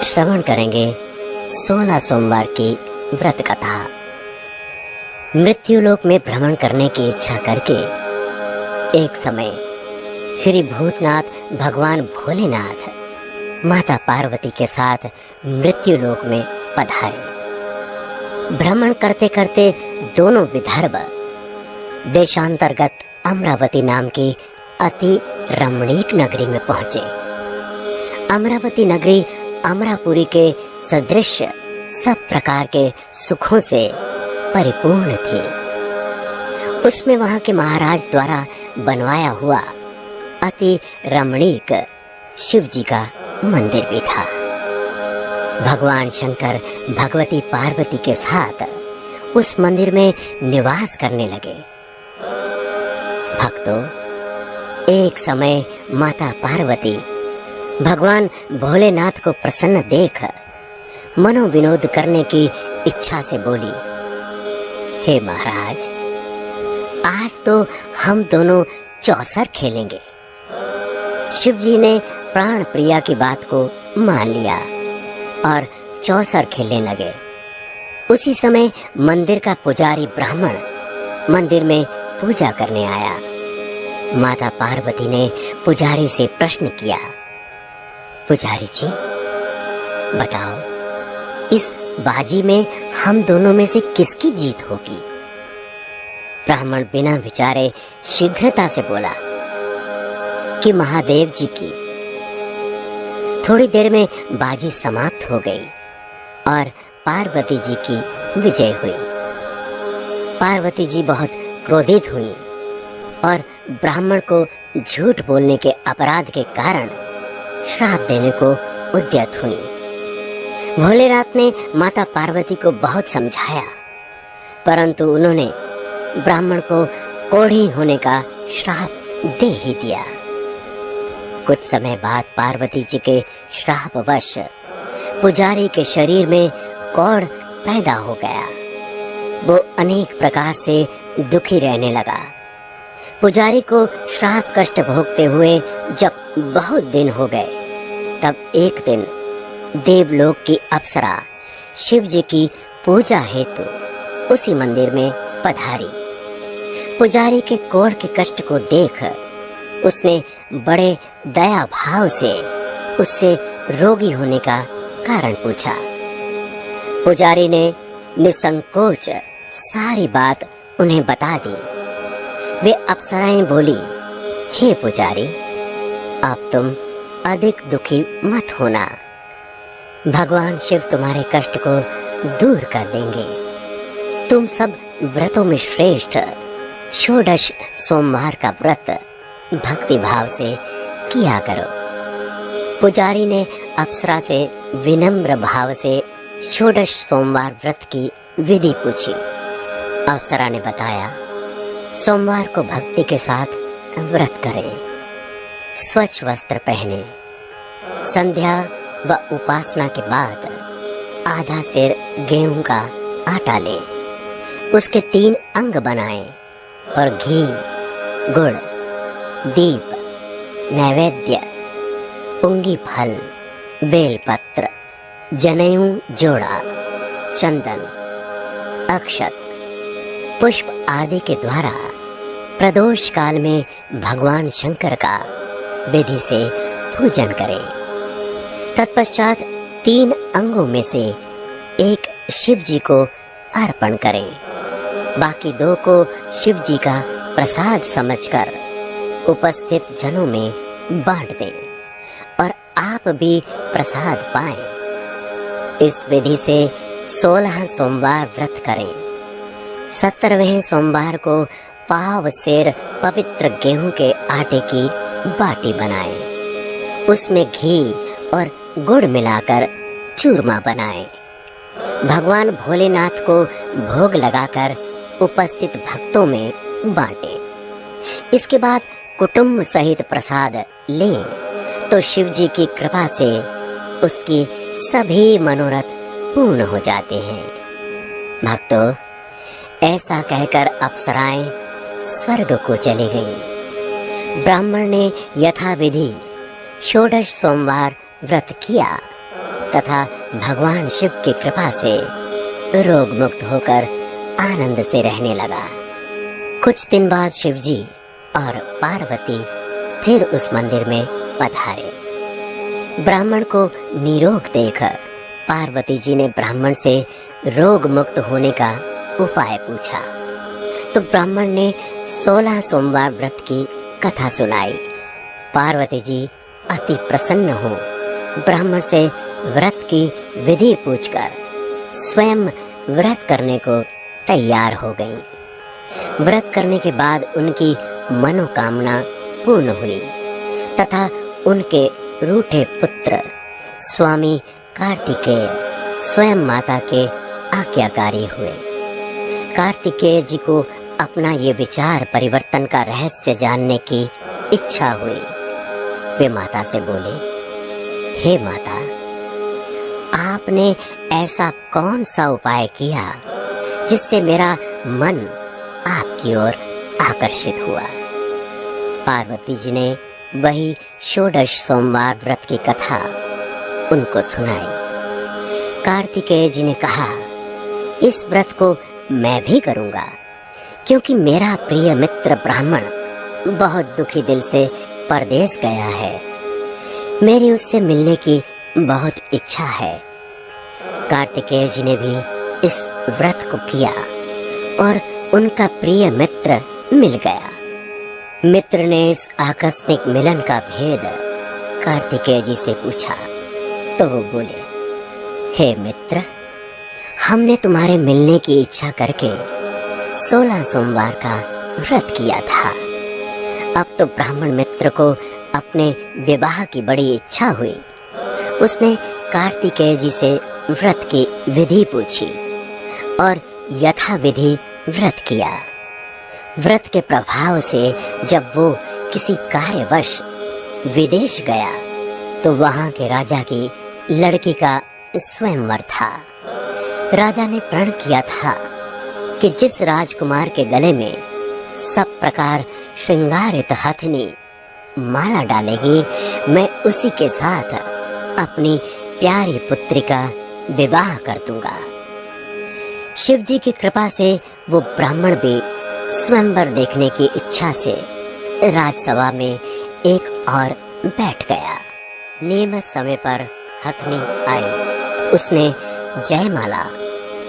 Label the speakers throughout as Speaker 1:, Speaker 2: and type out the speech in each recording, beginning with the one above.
Speaker 1: श्रवण करेंगे 16 सोमवार की व्रत कथा। मृत्युलोक में भ्रमण करने की इच्छा करके एक समय श्री भूतनाथ भगवान भोलेनाथ माता पार्वती के साथ मृत्युलोक में पधारे। भ्रमण करते करते दोनों विदर्भ देशांतर्गत अमरावती नाम की अति रमणीक नगरी में पहुंचे। अमरावती नगरी अमरापुरी के सदृश सब प्रकार के सुखों से परिपूर्ण थी। उसमें वहां के महाराज द्वारा बनवाया हुआ अति रमणीक शिव जी का मंदिर भी था। भगवान शंकर भगवती पार्वती के साथ उस मंदिर में निवास करने लगे। भक्तों, एक समय माता पार्वती भगवान भोलेनाथ को प्रसन्न देख मनोविनोद करने की इच्छा से बोली, हे महाराज, आज तो हम दोनों चौसर खेलेंगे। शिव जी ने प्राण प्रिया की बात को मान लिया और चौसर खेलने लगे। उसी समय मंदिर का पुजारी ब्राह्मण मंदिर में पूजा करने आया। माता पार्वती ने पुजारी से प्रश्न किया, पुजारी जी, बताओ, इस बाजी में हम दोनों में से किसकी जीत होगी? ब्राह्मण बिना विचारे शीघ्रता से बोला कि महादेव जी की। थोड़ी देर में बाजी समाप्त हो गई और पार्वती जी की विजय हुई। पार्वती जी बहुत क्रोधित हुई और ब्राह्मण को झूठ बोलने के अपराध के कारण श्राप देने को उद्यत हुई। भोलेनाथ ने माता पार्वती को बहुत समझाया, परंतु उन्होंने ब्राह्मण को कोढ़ी होने का श्राप दे ही दिया। कुछ समय बाद पार्वती जी के श्रापवश पुजारी के शरीर में कोढ़ पैदा हो गया। वो अनेक प्रकार से दुखी रहने लगा। पुजारी को श्राप कष्ट भोगते हुए जब बहुत दिन हो गए, तब एक दिन देवलोक की अप्सरा शिव जी की पूजा हेतु उसी मंदिर में पधारी। पुजारी के कोढ़ के कष्ट को देख उसने बड़े दया भाव से उससे रोगी होने का कारण पूछा। पुजारी ने निसंकोच सारी बात उन्हें बता दी। वे अप्सराएं बोली, हे पुजारी, अब तुम अधिक दुखी मत होना। भगवान शिव तुम्हारे कष्ट को दूर कर देंगे। तुम सब व्रतों में श्रेष्ठ षोडश सोमवार का व्रत भक्ति भाव से किया करो। पुजारी ने अप्सरा से विनम्र भाव से षोडश सोमवार व्रत की विधि पूछी। अप्सरा ने बताया, सोमवार को भक्ति के साथ व्रत करें, स्वच्छ वस्त्र पहने, संध्या व उपासना के बाद आधा सेर गेहूं का आटा लें, उसके 3 अंग बनाएं और घी, गुड़, दीप, नैवेद्य, पुंगी फल, बेलपत्र, जनेऊ जोड़ा, चंदन, अक्षत, पुष्प आदि के द्वारा प्रदोष काल में भगवान शंकर का विधि से पूजन करें। तत्पश्चात 3 अंगों में से एक शिव जी को अर्पण करें, बाकी 2 को शिव जी का प्रसाद समझकर उपस्थित जनों में बांट दें और आप भी प्रसाद पाएं। इस विधि से 16 सोमवार व्रत करें। 17वें सोमवार को पाव सेर पवित्र गेहूं के आटे की बाटी बनाएं। उसमें घी और गुड़ मिलाकर चूरमा बनाएं। भगवान भोलेनाथ को भोग लगाकर उपस्थित भक्तों में बांटें। इसके बाद कुटुंब सहित प्रसाद लें तो शिव जी की कृपा से उसकी सभी मनोरथ पूर्ण हो जाते हैं। भक्तों, ऐसा कहकर अप्सराएं स्वर्ग को चली गई। ब्राह्मण ने यथाविधि षोडश सोमवार व्रत किया तथा भगवान शिव की कृपा से रोग मुक्त होकर आनंद से रहने लगा। कुछ दिन बाद शिवजी और पार्वती फिर उस मंदिर में पधारे। ब्राह्मण को निरोग देख पार्वती जी ने ब्राह्मण से रोग मुक्त होने का उपाय पूछा। तो ब्राह्मण ने 16 सोमवार व्रत की कथा सुनाई। पार्वती जी अति प्रसन्न हो ब्राह्मण से व्रत की विधि पूछकर स्वयं व्रत करने को तैयार हो गईं। व्रत करने के बाद उनकी मनोकामना पूर्ण हुई तथा उनके रूठे पुत्र स्वामी कार्तिकेय स्वयं माता के आज्ञाकारी हुए। कार्तिकेय जी को अपना ये विचार परिवर्तन का रहस्य जानने की इच्छा हुई। वे माता से बोले, हे माता, आपने ऐसा कौन सा उपाय किया जिससे मेरा मन आपकी ओर आकर्षित हुआ। पार्वती जी ने वही 16 सोमवार व्रत की कथा उनको सुनाई। कार्तिकेय जी ने कहा, इस व्रत को मैं भी करूंगा, क्योंकि मेरा प्रिय मित्र ब्राह्मण बहुत दुखी दिल से परदेश गया है। मेरी उससे मिलने की बहुत इच्छा है। कार्तिकेय जी ने भी इस व्रत को किया और उनका प्रिय मित्र मिल गया। मित्र ने इस आकस्मिक मिलन का भेद कार्तिकेय जी से पूछा तो वो बोले, हे मित्र, हमने तुम्हारे मिलने की इच्छा करके 16 सोमवार का व्रत किया था। अब तो ब्राह्मण मित्र को अपने विवाह की बड़ी इच्छा हुई। उसने कार्तिकेय जी से व्रत की विधि पूछी और यथाविधि व्रत किया। व्रत के प्रभाव से जब वो किसी कार्यवश विदेश गया तो वहां के राजा की लड़की का स्वयंवर था। राजा ने प्रण किया था कि जिस राजकुमार के गले में सब प्रकार श्रृंगारित हथनी माला डालेगी, मैं उसी के साथ अपनी प्यारी पुत्री का विवाह कर दूंगा। शिव जी की कृपा से वो ब्राह्मण भी स्वयंवर देखने की इच्छा से राजसभा में एक और बैठ गया। नियमित समय पर हथनी आई। उसने जयमाला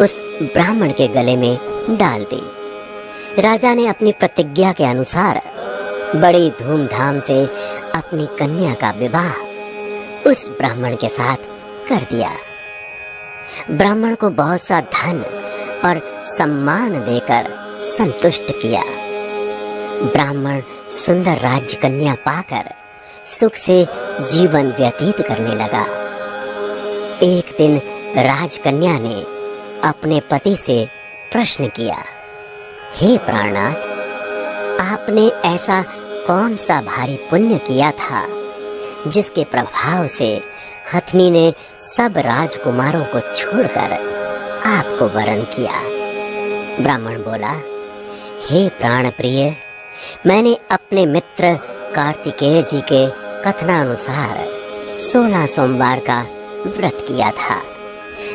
Speaker 1: उस ब्राह्मण के गले में डाल दी। राजा ने अपनी प्रतिज्ञा के अनुसार बड़ी धूमधाम से अपनी कन्या का विवाह उस ब्राह्मण के साथ कर दिया। ब्राह्मण को बहुत सा धन और सम्मान देकर संतुष्ट किया। ब्राह्मण सुंदर राजकन्या पाकर सुख से जीवन व्यतीत करने लगा। एक दिन राजकन्या ने अपने पति से प्रश्न किया, हे प्राणनाथ, आपने ऐसा कौन सा भारी पुण्य किया था जिसके प्रभाव से हथनी ने सब राजकुमारों को छोड़कर आपको वरण किया। ब्राह्मण बोला, हे प्राण प्रिय, मैंने अपने मित्र कार्तिकेय जी के कथनानुसार 16 सोमवार का व्रत किया था,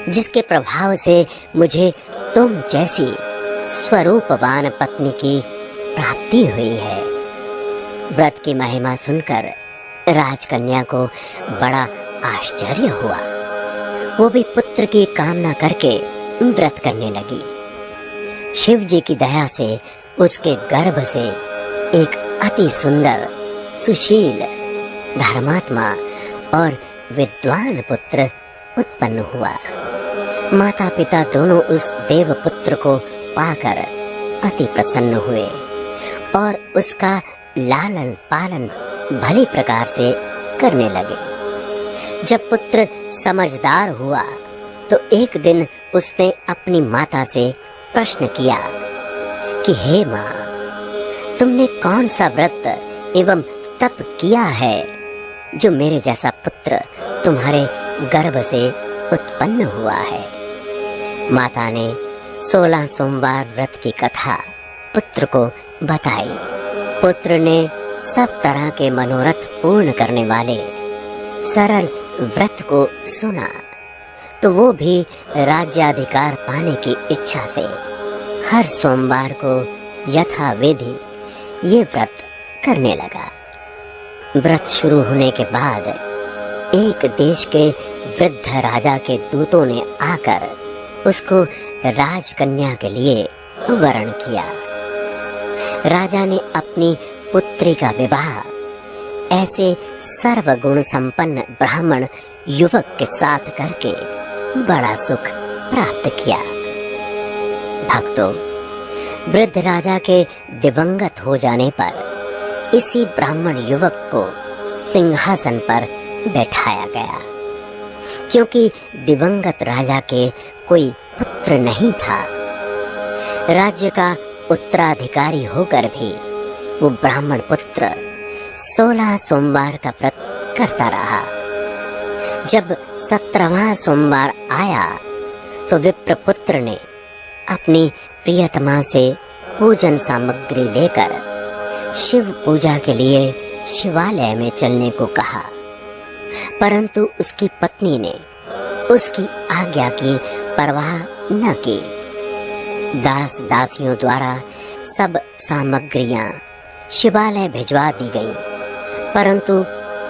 Speaker 1: जिसके प्रभाव से मुझे तुम जैसी स्वरूपवान पत्नी की प्राप्ति हुई है। व्रत की महिमा सुनकर राजकन्या को बड़ा आश्चर्य हुआ। वो भी पुत्र की कामना करके व्रत करने लगी। शिव जी की दया से उसके गर्भ से एक अति सुंदर, सुशील, धर्मात्मा और विद्वान पुत्र उत्पन्न हुआ। माता पिता दोनों उस देव पुत्र को पाकर अति प्रसन्न हुए और उसका लालन पालन भली प्रकार से करने लगे। जब पुत्र समझदार हुआ तो एक दिन उसने अपनी माता से प्रश्न किया कि हे माँ, तुमने कौन सा व्रत एवं तप किया है जो मेरे जैसा पुत्र तुम्हारे गर्भ से उत्पन्न हुआ है। माता ने 16 सोमवार व्रत की कथा पुत्र को बताई। पुत्र ने सब तरह के मनोरथ पूर्ण करने वाले सरल व्रत को सुना तो वो भी राज्याधिकार पाने की इच्छा से हर सोमवार को यथाविधि ये व्रत करने लगा। व्रत शुरू होने के बाद एक देश के वृद्ध राजा के दूतों ने आकर उसको राजकन्या के लिए वरण किया। राजा ने अपनी पुत्री का विवाह ऐसे सर्वगुण संपन्न ब्राह्मण युवक के साथ करके बड़ा सुख प्राप्त किया। भक्तों, वृद्ध राजा के दिवंगत हो जाने पर इसी ब्राह्मण युवक को सिंहासन पर बैठाया गया, क्योंकि दिवंगत राजा के कोई पुत्र नहीं था। राज्य का उत्तराधिकारी होकर भी वो ब्राह्मण पुत्र 16 सोमवार का व्रत करता रहा। जब 17वां सोमवार आया तो विप्रपुत्र ने अपनी प्रियतमा से पूजन सामग्री लेकर शिव पूजा के लिए शिवालय में चलने को कहा, परंतु उसकी पत्नी ने उसकी आज्ञा की परवाह न की। दास दासियों द्वारा सब सामग्रियां शिवालय भिजवा दी गई, परंतु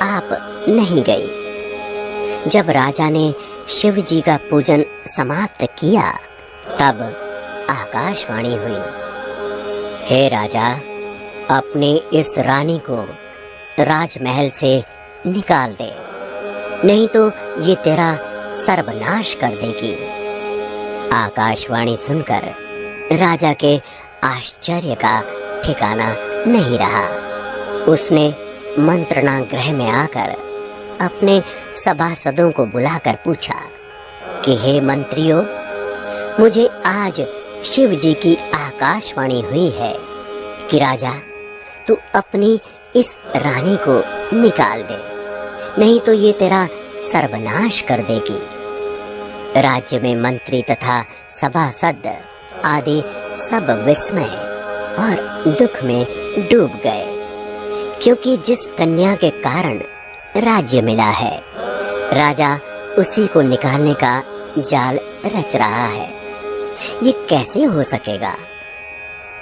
Speaker 1: आप नहीं गई। जब राजा ने शिव जी का पूजन समाप्त किया तब आकाशवाणी हुई, हे राजा, अपने इस रानी को राजमहल से निकाल दे, नहीं तो ये तेरा सर्वनाश कर देगी। आकाशवाणी सुनकर राजा के आश्चर्य का ठिकाना नहीं रहा। उसने मंत्रणा गृह में आकर अपने सभासदों को बुलाकर पूछा कि हे मंत्रियों, मुझे आज शिव जी की आकाशवाणी हुई है कि राजा, तू अपनी इस रानी को निकाल दे, नहीं तो ये तेरा सर्वनाश कर देगी। राज्य में मंत्री तथा सभासद आदि सब विस्मय और दुख में डूब गए, क्योंकि जिस कन्या के कारण राज्य मिला है, राजा उसी को निकालने का जाल रच रहा है। ये कैसे हो सकेगा?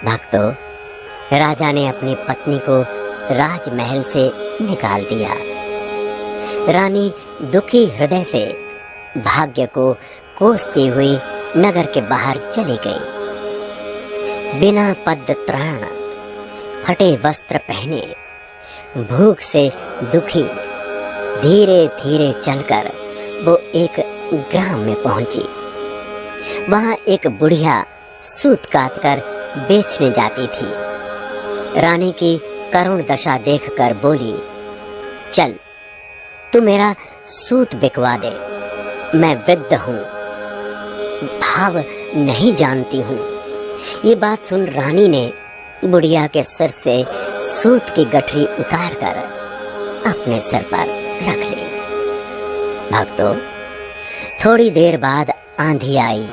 Speaker 1: भक्तों, राजा ने अपनी पत्नी को राजमहल से निकाल दिया। रानी दुखी हृदय से भाग्य को कोसती हुई नगर के बाहर चली गई। बिना पद त्राण, फटे वस्त्र पहने, भूख से दुखी, धीरे धीरे चलकर वो एक ग्राम में पहुंची। वहां एक बुढ़िया सूत काट कर बेचने जाती थी। रानी की करुण दशा देखकर बोली, चल, तू मेरा सूत बिकवा दे, मैं वृद्ध हूँ, भाव नहीं जानती हूँ। ये बात सुन रानी ने बुढ़िया के सिर से सूत की गठरी उतारकर अपने सिर पर रख ली। भक्तों, थोड़ी देर बाद आंधी आई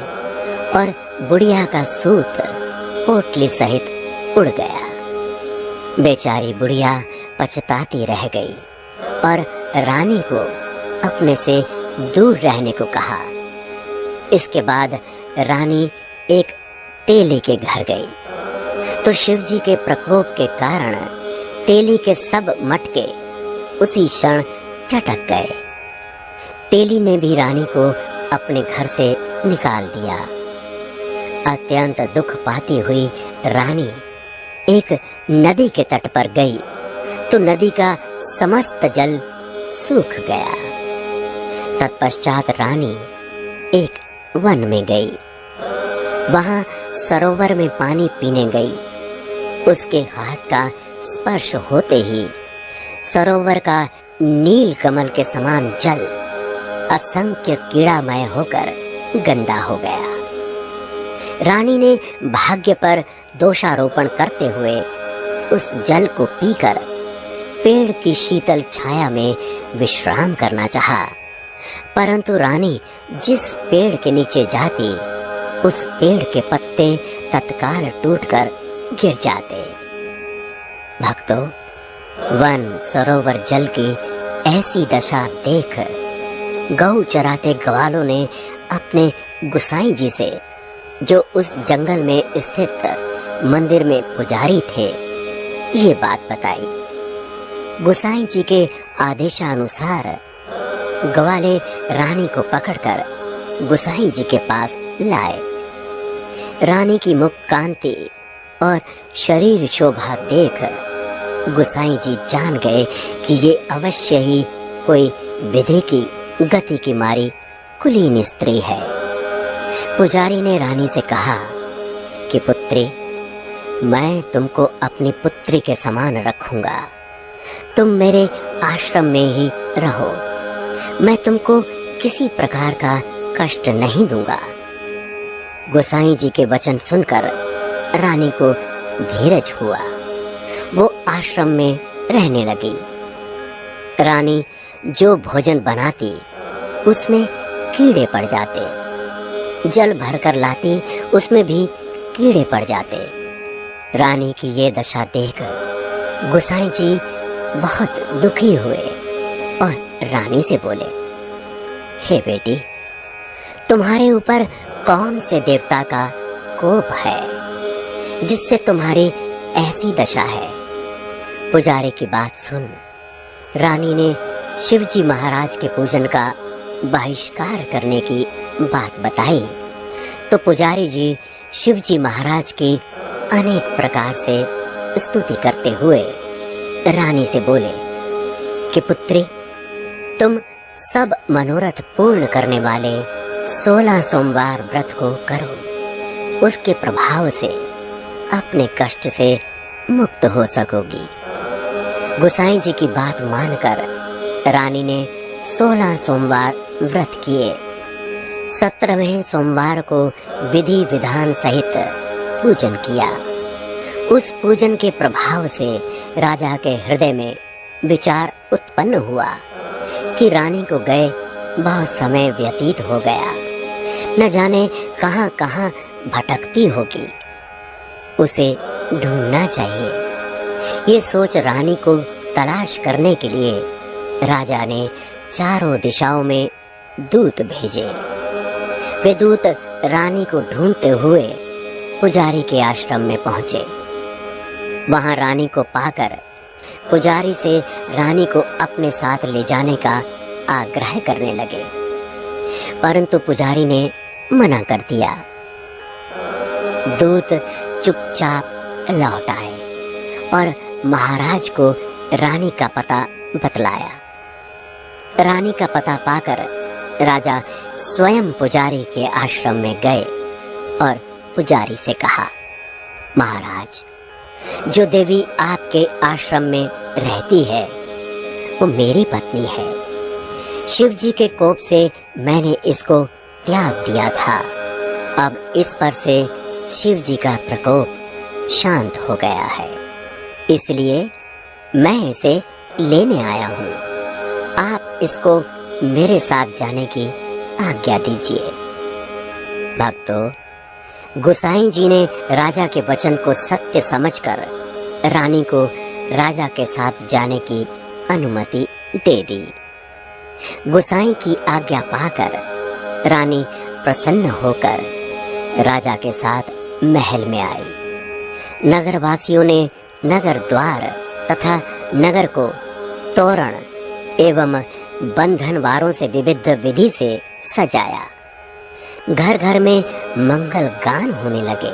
Speaker 1: और बुढ़िया का सूत पोटली सहित उड़ गया। बेचारी बुढ़िया पछताती रह गई और रानी को अपने से दूर रहने को कहा। इसके बाद रानी एक तेली के घर गई तो शिवजी के प्रकोप के कारण तेली के सब मटके उसी क्षण चटक गए। तेली ने भी रानी को अपने घर से निकाल दिया। अत्यंत दुख पाती हुई रानी एक नदी के तट पर गई तो नदी का समस्त जल सूख गया। तत्पश्चात रानी एक वन में गई। वहां सरोवर में पानी पीने गई। उसके हाथ का स्पर्श होते ही सरोवर का नील कमल के समान जल असंख्य कीड़ामय होकर गंदा हो गया। रानी ने भाग्य पर दोषारोपण करते हुए उस जल को पीकर पेड़ की शीतल छाया में विश्राम करना चाहा, परंतु रानी जिस पेड़ के नीचे जाती उस पेड़ के पत्ते तत्काल टूटकर गिर जाते। भक्तों, वन सरोवर जल की ऐसी दशा देख गौ चराते ग्वालों ने अपने गुसाई जी से, जो उस जंगल में स्थित मंदिर में पुजारी थे, ये बात बताई। गुसाई जी के आदेशानुसार ग्वाले रानी को पकड़कर गुसाई जी के पास लाए। रानी की मुख कांति और शरीर शोभा देख गुसाई जी जान गए कि ये अवश्य ही कोई विधि की गति की मारी कुलीन स्त्री है। पुजारी ने रानी से कहा कि पुत्री, मैं तुमको अपनी पुत्री के समान रखूंगा। तुम मेरे आश्रम में ही रहो। मैं तुमको किसी प्रकार का कष्ट नहीं दूंगा। गोसाई जी के वचन सुनकर रानी को धीरज हुआ। वो आश्रम में रहने लगी। रानी जो भोजन बनाती उसमें कीड़े पड़ जाते, जल भरकर लाती उसमें भी कीड़े पड़ जाते। रानी की ये दशा देख गोसाई जी बहुत दुखी हुए और रानी से बोले, हे बेटी, तुम्हारे ऊपर कौन से देवता का कोप है जिससे तुम्हारी ऐसी दशा है? पुजारी की बात सुन रानी ने शिवजी महाराज के पूजन का बहिष्कार करने की बात बताई तो पुजारी जी शिवजी महाराज की अनेक प्रकार से स्तुति करते हुए रानी से बोले कि पुत्री, तुम सब मनोरथ पूर्ण करने वाले 16 सोमवार व्रत को करो। उसके प्रभाव से अपने कष्ट से मुक्त हो सकोगी। गोसाई जी की बात मानकर रानी ने 16 सोमवार व्रत किए। 17वें सोमवार को विधि विधान सहित पूजन किया। उस पूजन के प्रभाव से राजा के हृदय में विचार उत्पन्न हुआ कि रानी को गए बहुत समय व्यतीत हो गया, न जाने कहां कहां भटकती होगी, उसे ढूंढना चाहिए। ये सोच रानी को तलाश करने के लिए राजा ने चारों दिशाओं में दूत भेजे। वे दूत रानी को ढूंढते हुए पुजारी के आश्रम में पहुंचे। वहां रानी को पाकर पुजारी से रानी को अपने साथ ले जाने का आग्रह करने लगे, परंतु पुजारी ने मना कर दिया। दूत चुपचाप लौट आए और महाराज को रानी का पता बतलाया। रानी का पता पाकर राजा स्वयं पुजारी के आश्रम में गए और पुजारी से कहा, महाराज, जो देवी आपके आश्रम में रहती है वो मेरी पत्नी है। शिव जी के कोप से मैंने इसको त्याग दिया था। अब इस पर से शिव जी का प्रकोप शांत हो गया है, इसलिए मैं इसे लेने आया हूँ। आप इसको मेरे साथ जाने की आज्ञा दीजिए। भक्तों, गोसाई जी ने राजा के वचन को सत्य समझकर रानी को राजा के साथ जाने की अनुमति दे दी। गोसाई की आज्ञा पाकर रानी प्रसन्न होकर राजा के साथ महल में आई। नगरवासियों ने नगर द्वार तथा नगर को तोरण एवं बंधनवारों से विविध विधि से सजाया। घर घर में मंगल गान होने लगे।